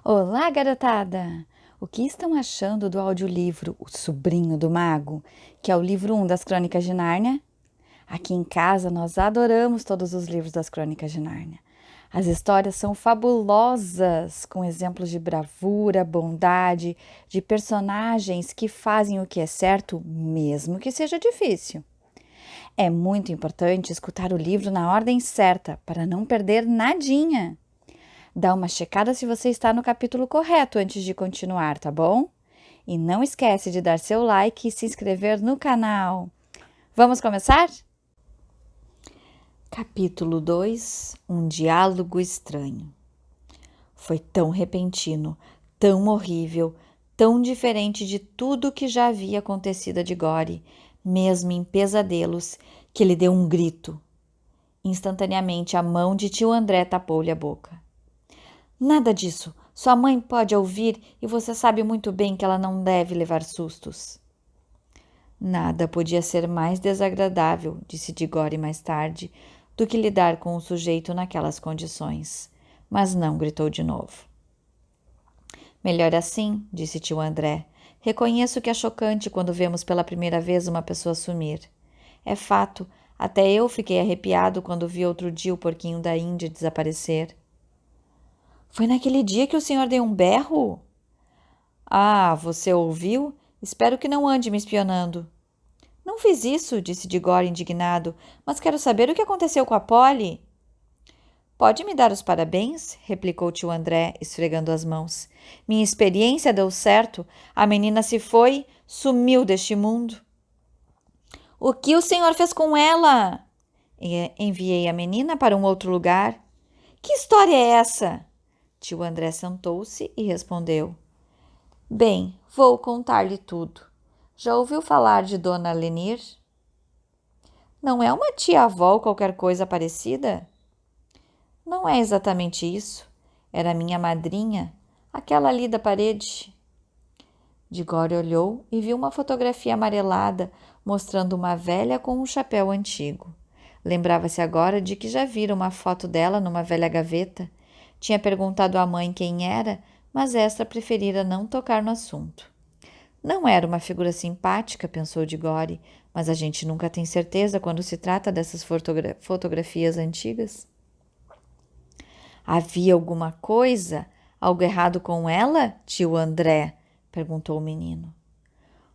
Olá, garotada! O que estão achando do audiolivro O Sobrinho do Mago, que é o livro 1 das Crônicas de Nárnia? Aqui em casa nós adoramos todos os livros das Crônicas de Nárnia. As histórias são fabulosas, com exemplos de bravura, bondade, de personagens que fazem o que é certo, mesmo que seja difícil. É muito importante escutar o livro na ordem certa, para não perder nadinha. Dá uma checada se você está no capítulo correto antes de continuar, tá bom? E não esquece de dar seu like e se inscrever no canal. Vamos começar? Capítulo 2 – Um diálogo estranho. Foi tão repentino, tão horrível, tão diferente de tudo que já havia acontecido a Diggory, mesmo em pesadelos, que ele deu um grito. Instantaneamente a mão de tio André tapou-lhe a boca. Nada disso. Sua mãe pode ouvir e você sabe muito bem que ela não deve levar sustos. Nada podia ser mais desagradável, disse Diggory mais tarde, do que lidar com o sujeito naquelas condições. Mas não gritou de novo. Melhor assim, disse tio André. Reconheço que é chocante quando vemos pela primeira vez uma pessoa sumir. É fato, até eu fiquei arrepiado quando vi outro dia o porquinho da Índia desaparecer. Foi naquele dia que o senhor deu um berro? Ah, você ouviu? Espero que não ande me espionando. Não fiz isso, disse Diggory indignado, mas quero saber o que aconteceu com a Polly. Pode me dar os parabéns? Replicou tio André, esfregando as mãos. Minha experiência deu certo. A menina se foi, sumiu deste mundo. O que o senhor fez com ela? Enviei a menina para um outro lugar. Que história é essa? Tio André sentou-se e respondeu. Bem, vou contar-lhe tudo. Já ouviu falar de Dona Lenir? Não é uma tia-avó ou qualquer coisa parecida? Não é exatamente isso. Era minha madrinha, aquela ali da parede. Diggory olhou e viu uma fotografia amarelada mostrando uma velha com um chapéu antigo. Lembrava-se agora de que já vira uma foto dela numa velha gaveta. Tinha perguntado à mãe quem era, mas esta preferira não tocar no assunto. Não era uma figura simpática, pensou Diggory, mas a gente nunca tem certeza quando se trata dessas fotografias antigas. Havia alguma coisa? Algo errado com ela, tio André? Perguntou o menino.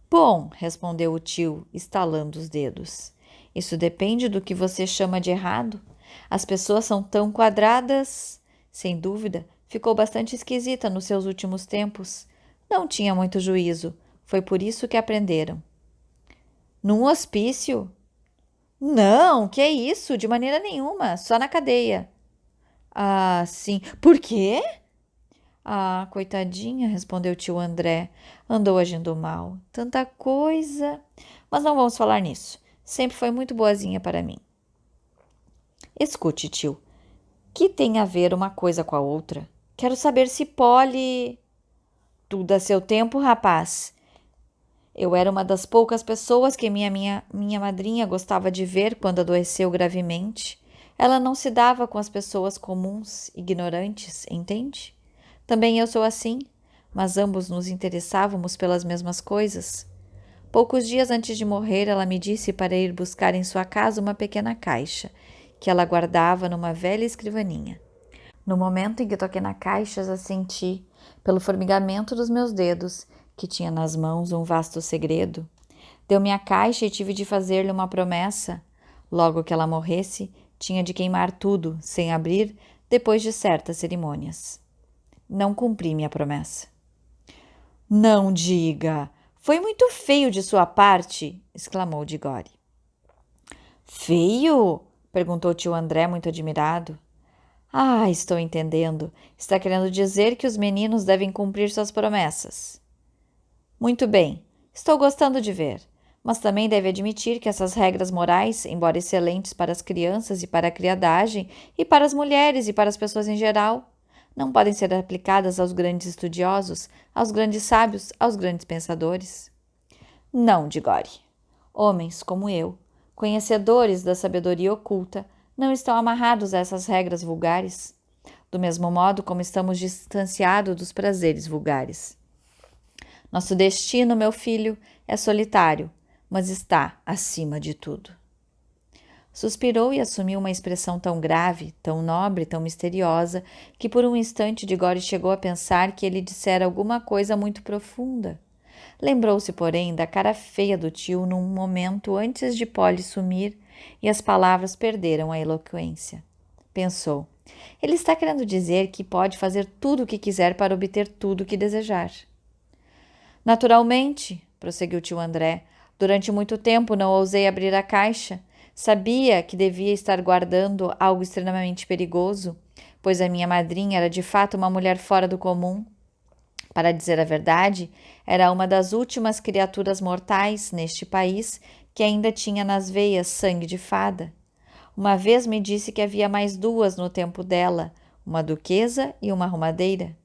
Bom, respondeu o tio, estalando os dedos. Isso depende do que você chama de errado. As pessoas são tão quadradas. Sem dúvida, ficou bastante esquisita nos seus últimos tempos. Não tinha muito juízo. Foi por isso que aprenderam. Num hospício? Não, que é isso? De maneira nenhuma, só na cadeia. Ah, sim. Por quê? Ah, coitadinha, respondeu tio André. Andou agindo mal. Tanta coisa. Mas não vamos falar nisso. Sempre foi muito boazinha para mim. Escute, tio. Que tem a ver uma coisa com a outra? Quero saber se Polly... Tudo a seu tempo, rapaz. Eu era uma das poucas pessoas que minha madrinha gostava de ver quando adoeceu gravemente. Ela não se dava com as pessoas comuns, ignorantes, entende? Também eu sou assim, mas ambos nos interessávamos pelas mesmas coisas. Poucos dias antes de morrer, ela me disse para ir buscar em sua casa uma pequena caixa, que ela guardava numa velha escrivaninha. No momento em que toquei na caixa, já senti, pelo formigamento dos meus dedos, que tinha nas mãos um vasto segredo. Deu-me a caixa e tive de fazer-lhe uma promessa. Logo que ela morresse, tinha de queimar tudo, sem abrir, depois de certas cerimônias. Não cumpri minha promessa. Não diga! Foi muito feio de sua parte! Exclamou Diggory. Feio? Perguntou tio André, muito admirado. Ah, estou entendendo. Está querendo dizer que os meninos devem cumprir suas promessas. Muito bem, estou gostando de ver. Mas também deve admitir que essas regras morais, embora excelentes para as crianças e para a criadagem, e para as mulheres e para as pessoas em geral, não podem ser aplicadas aos grandes estudiosos, aos grandes sábios, aos grandes pensadores. Não, Diggory. Homens como eu, conhecedores da sabedoria oculta, não estão amarrados a essas regras vulgares. do mesmo modo como estamos distanciados dos prazeres vulgares. Nosso destino, meu filho, é solitário, mas está acima de tudo. Suspirou e assumiu uma expressão tão grave, tão nobre, tão misteriosa, que por um instante Diggory chegou a pensar que ele dissera alguma coisa muito profunda. Lembrou-se, porém, da cara feia do tio num momento antes de Polly sumir e as palavras perderam a eloquência. Pensou, ele está querendo dizer que pode fazer tudo o que quiser para obter tudo o que desejar. Naturalmente, prosseguiu tio André, durante muito tempo não ousei abrir a caixa. Sabia que devia estar guardando algo extremamente perigoso, pois a minha madrinha era de fato uma mulher fora do comum. Para dizer a verdade, era uma das últimas criaturas mortais neste país que ainda tinha nas veias sangue de fada. Uma vez me disse que havia mais duas no tempo dela, uma duquesa e uma arrumadeira.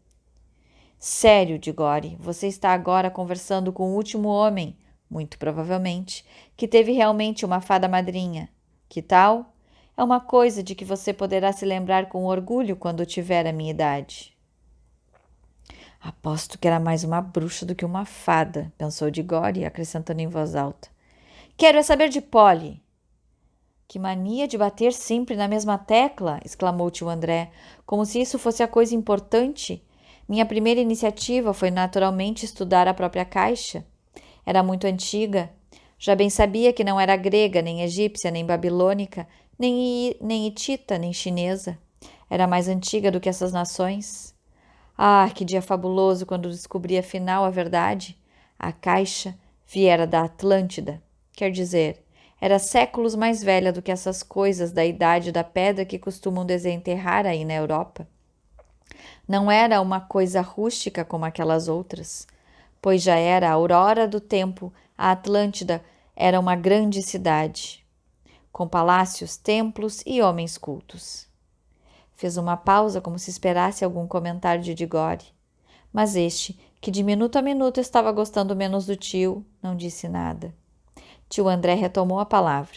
Sério, Diggory, você está agora conversando com o último homem, muito provavelmente, que teve realmente uma fada madrinha. Que tal? É uma coisa de que você poderá se lembrar com orgulho quando tiver a minha idade. Aposto que era mais uma bruxa do que uma fada, pensou Diggory, acrescentando em voz alta. Quero é saber de Polly. Que mania de bater sempre na mesma tecla, exclamou tio André, como se isso fosse a coisa importante. Minha primeira iniciativa foi naturalmente estudar a própria caixa. Era muito antiga. Já bem sabia que não era grega, nem egípcia, nem babilônica, nem hitita, nem chinesa. Era mais antiga do que essas nações. Ah, que dia fabuloso quando descobri afinal a verdade. A caixa viera da Atlântida. Quer dizer, era séculos mais velha do que essas coisas da idade da pedra que costumam desenterrar aí na Europa. Não era uma coisa rústica como aquelas outras, pois já era a aurora do tempo, a Atlântida era uma grande cidade, com palácios, templos e homens cultos. Fez uma pausa como se esperasse algum comentário de Diggory, mas este, que de minuto a minuto estava gostando menos do tio, não disse nada. Tio André retomou a palavra.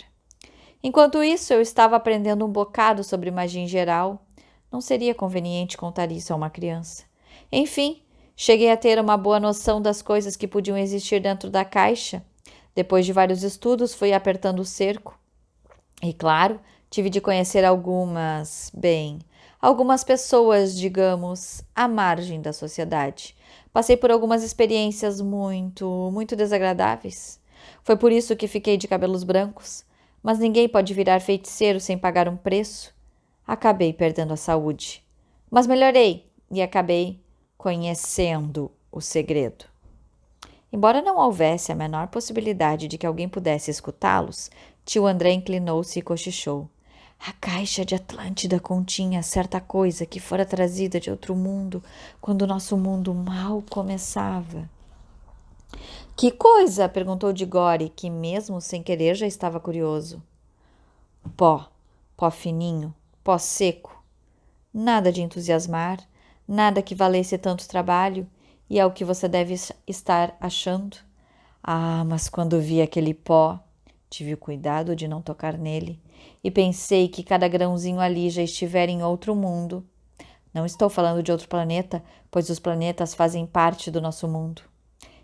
Enquanto isso, eu estava aprendendo um bocado sobre magia em geral. Não seria conveniente contar isso a uma criança. Enfim, cheguei a ter uma boa noção das coisas que podiam existir dentro da caixa. Depois de vários estudos, fui apertando o cerco. E, claro, tive de conhecer algumas pessoas, digamos, à margem da sociedade. Passei por algumas experiências muito desagradáveis. Foi por isso que fiquei de cabelos brancos. Mas ninguém pode virar feiticeiro sem pagar um preço. Acabei perdendo a saúde. Mas melhorei e acabei conhecendo o segredo. Embora não houvesse a menor possibilidade de que alguém pudesse escutá-los, tio André inclinou-se e cochichou. A caixa de Atlântida continha certa coisa que fora trazida de outro mundo quando o nosso mundo mal começava. Que coisa? Perguntou Diggory, que mesmo sem querer já estava curioso. Pó fininho, pó seco. Nada de entusiasmar, nada que valesse tanto trabalho, e é o que você deve estar achando. Ah, mas quando vi aquele pó, tive o cuidado de não tocar nele, e pensei que cada grãozinho ali já estivera em outro mundo. Não estou falando de outro planeta, pois os planetas fazem parte do nosso mundo.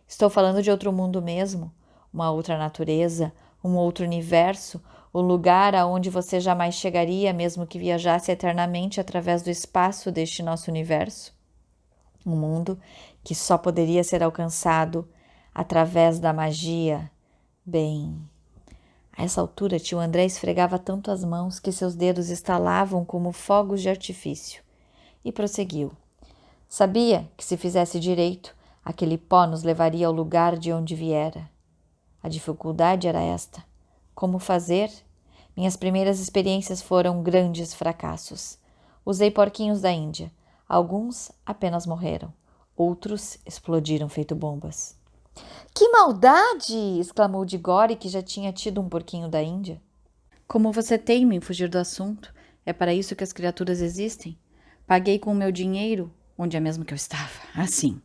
Estou falando de outro mundo mesmo, uma outra natureza, um outro universo, o lugar aonde você jamais chegaria, mesmo que viajasse eternamente através do espaço deste nosso universo. Um mundo que só poderia ser alcançado através da magia. Bem, a essa altura tio André esfregava tanto as mãos que seus dedos estalavam como fogos de artifício. E prosseguiu. Sabia que se fizesse direito, aquele pó nos levaria ao lugar de onde viera. A dificuldade era esta. Como fazer? Minhas primeiras experiências foram grandes fracassos. Usei porquinhos da Índia. Alguns apenas morreram. Outros explodiram feito bombas. Que maldade! Exclamou Diggory, que já tinha tido um porquinho da Índia. Como você teima em fugir do assunto? É para isso que as criaturas existem? Paguei com o meu dinheiro, onde é mesmo que eu estava. Assim.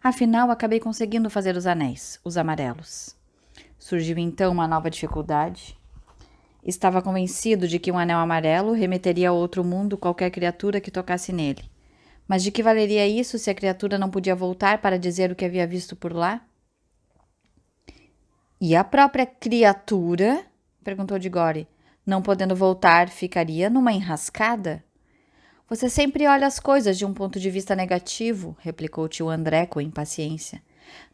Afinal, acabei conseguindo fazer os anéis, os amarelos. Surgiu então uma nova dificuldade. Estava convencido de que um anel amarelo remeteria a outro mundo qualquer criatura que tocasse nele. Mas de que valeria isso se a criatura não podia voltar para dizer o que havia visto por lá? E a própria criatura? Perguntou Diggory. Não podendo voltar, ficaria numa enrascada? Você sempre olha as coisas de um ponto de vista negativo, replicou o tio André com impaciência.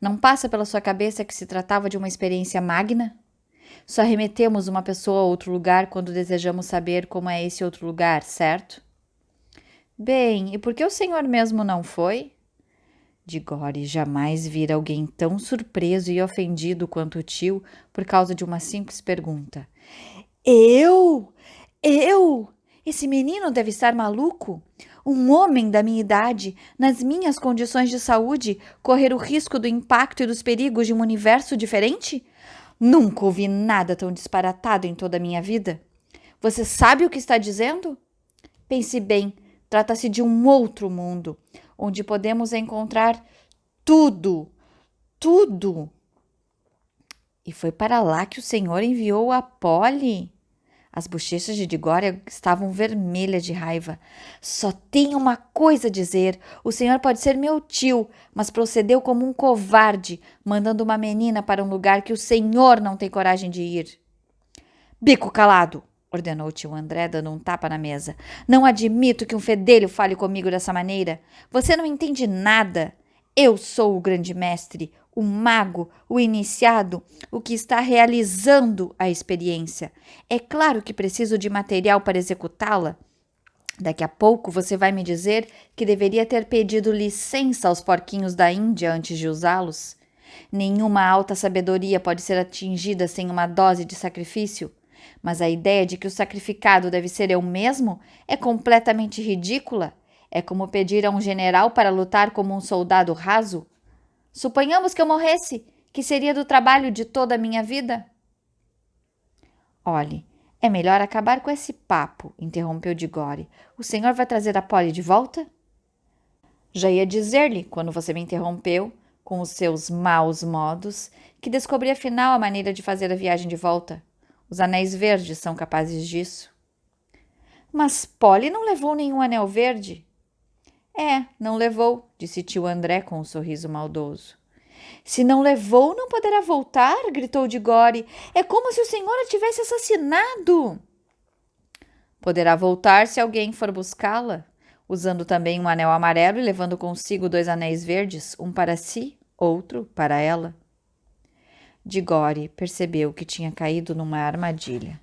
Não passa pela sua cabeça que se tratava de uma experiência magna? Só remetemos uma pessoa a outro lugar quando desejamos saber como é esse outro lugar, certo? Bem, e por que o senhor mesmo não foi? Diggory jamais vira alguém tão surpreso e ofendido quanto o tio por causa de uma simples pergunta. Eu? Esse menino deve estar maluco? Um homem da minha idade, nas minhas condições de saúde, correr o risco do impacto e dos perigos de um universo diferente? Nunca ouvi nada tão disparatado em toda a minha vida. Você sabe o que está dizendo? Pense bem, trata-se de um outro mundo, onde podemos encontrar tudo. E foi para lá que o senhor enviou a Polly? As bochechas de Diggory estavam vermelhas de raiva. Só tenho uma coisa a dizer. O senhor pode ser meu tio, mas procedeu como um covarde, mandando uma menina para um lugar que o senhor não tem coragem de ir. Bico calado, ordenou o tio André, dando um tapa na mesa. Não admito que um fedelho fale comigo dessa maneira. Você não entende nada. Eu sou o grande mestre, o mago, o iniciado, o que está realizando a experiência. É claro que preciso de material para executá-la. Daqui a pouco você vai me dizer que deveria ter pedido licença aos porquinhos da Índia antes de usá-los. Nenhuma alta sabedoria pode ser atingida sem uma dose de sacrifício. Mas a ideia de que o sacrificado deve ser eu mesmo é completamente ridícula. É como pedir a um general para lutar como um soldado raso. Suponhamos que eu morresse, que seria do trabalho de toda a minha vida? Olhe, é melhor acabar com esse papo, interrompeu Diggory. O senhor vai trazer a Polly de volta? Já ia dizer-lhe, quando você me interrompeu, com os seus maus modos, que descobri afinal a maneira de fazer a viagem de volta. Os anéis verdes são capazes disso. Mas Polly não levou nenhum anel verde? Não levou, disse tio André com um sorriso maldoso. Se não levou, não poderá voltar, gritou Diggory. É como se o senhor a tivesse assassinado. Poderá voltar se alguém for buscá-la, usando também um anel amarelo e levando consigo 2 anéis verdes, um para si, outro para ela. Diggory percebeu que tinha caído numa armadilha.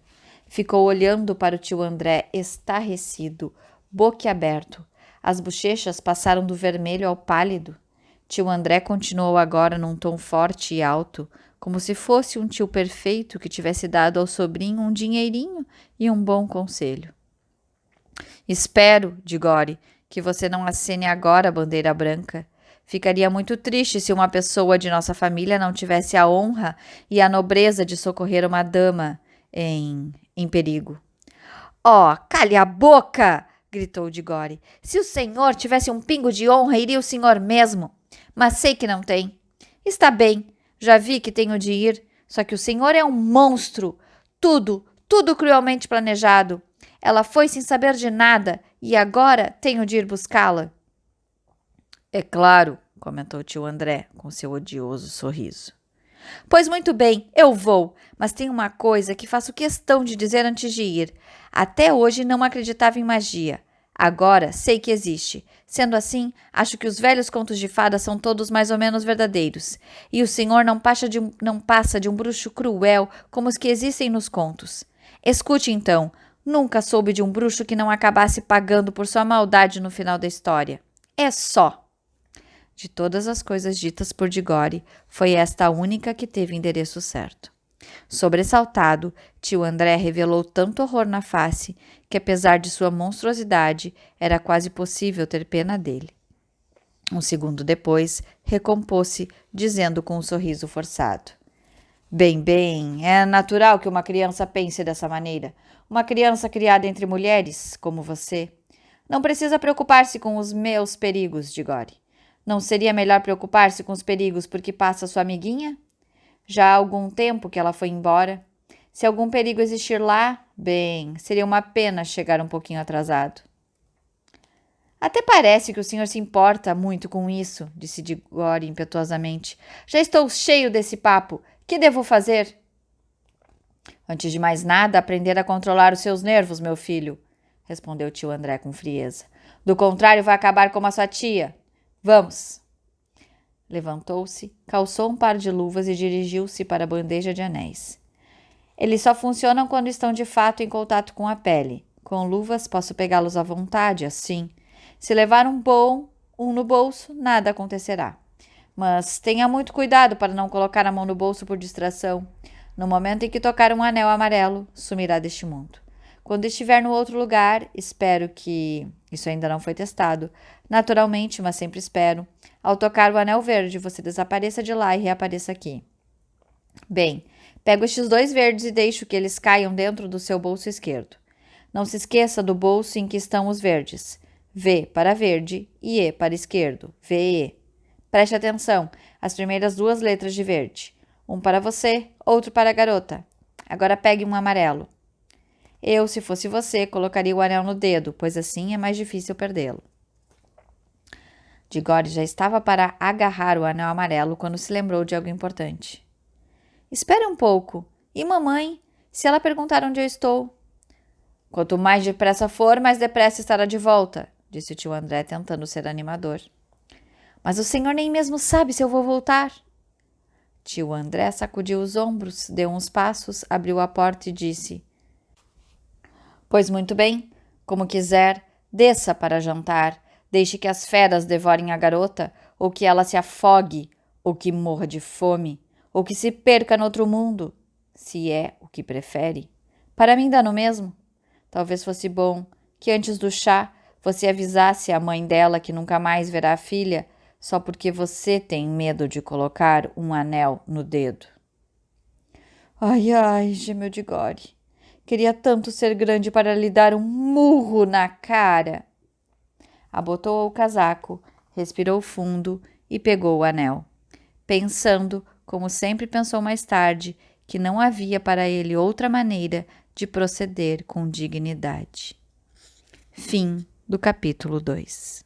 Ficou olhando para o tio André estarrecido, boquiaberto. As bochechas passaram do vermelho ao pálido. Tio André continuou agora num tom forte e alto, como se fosse um tio perfeito que tivesse dado ao sobrinho um dinheirinho e um bom conselho. Espero, Diggory, que você não acene agora a bandeira branca. Ficaria muito triste se uma pessoa de nossa família não tivesse a honra e a nobreza de socorrer uma dama em perigo. Oh, cale a boca! Gritou Diggory. Se o senhor tivesse um pingo de honra, iria o senhor mesmo. Mas sei que não tem. Está bem, já vi que tenho de ir, só que o senhor é um monstro. Tudo cruelmente planejado. Ela foi sem saber de nada e agora tenho de ir buscá-la. É claro, comentou tio André com seu odioso sorriso. Pois muito bem, eu vou, mas tem uma coisa que faço questão de dizer antes de ir. Até hoje não acreditava em magia. Agora sei que existe. Sendo assim, acho que os velhos contos de fadas são todos mais ou menos verdadeiros. E o senhor não passa de um bruxo cruel como os que existem nos contos. Escute então, nunca soube de um bruxo que não acabasse pagando por sua maldade no final da história. É só. De todas as coisas ditas por Diggory, foi esta a única que teve endereço certo. Sobressaltado, tio André revelou tanto horror na face que, apesar de sua monstruosidade, era quase possível ter pena dele. Um segundo depois, recompôs-se, dizendo com um sorriso forçado. Bem, é natural que uma criança pense dessa maneira. Uma criança criada entre mulheres, como você. Não precisa preocupar-se com os meus perigos, Diggory. Não seria melhor preocupar-se com os perigos porque passa sua amiguinha? Já há algum tempo que ela foi embora. Se algum perigo existir lá, bem, seria uma pena chegar um pouquinho atrasado. Até parece que o senhor se importa muito com isso, disse Diggory impetuosamente. Já estou cheio desse papo. Que devo fazer? Antes de mais nada, aprender a controlar os seus nervos, meu filho, respondeu tio André com frieza. Do contrário, vai acabar como a sua tia. Vamos. Levantou-se, calçou um par de luvas e dirigiu-se para a bandeja de anéis. Eles só funcionam quando estão de fato em contato com a pele. Com luvas posso pegá-los à vontade, assim. Se levar um no bolso, nada acontecerá. Mas tenha muito cuidado para não colocar a mão no bolso por distração. No momento em que tocar um anel amarelo, sumirá deste mundo. Quando estiver no outro lugar, espero que... Isso ainda não foi testado. Naturalmente, mas sempre espero. Ao tocar o anel verde, você desapareça de lá e reapareça aqui. Bem, pego estes 2 verdes e deixo que eles caiam dentro do seu bolso esquerdo. Não se esqueça do bolso em que estão os verdes. V para verde e E para esquerdo. VE. Preste atenção, as primeiras 2 letras de verde. Um para você, outro para a garota. Agora pegue um amarelo. Eu, se fosse você, colocaria o anel no dedo, pois assim é mais difícil perdê-lo. Diggory já estava para agarrar o anel amarelo quando se lembrou de algo importante. Espere um pouco. E mamãe? Se ela perguntar onde eu estou? Quanto mais depressa for, mais depressa estará de volta, disse o tio André, tentando ser animador. Mas o senhor nem mesmo sabe se eu vou voltar. Tio André sacudiu os ombros, deu uns passos, abriu a porta e disse: Pois muito bem, como quiser, desça para jantar, deixe que as feras devorem a garota, ou que ela se afogue, ou que morra de fome, ou que se perca no outro mundo, se é o que prefere. Para mim dá no mesmo. Talvez fosse bom que antes do chá você avisasse a mãe dela que nunca mais verá a filha, só porque você tem medo de colocar um anel no dedo. Ai, ai, gemeu Diggory. Queria tanto ser grande para lhe dar um murro na cara. Abotoou o casaco, respirou fundo e pegou o anel, pensando, como sempre pensou mais tarde, que não havia para ele outra maneira de proceder com dignidade. Fim do capítulo 2.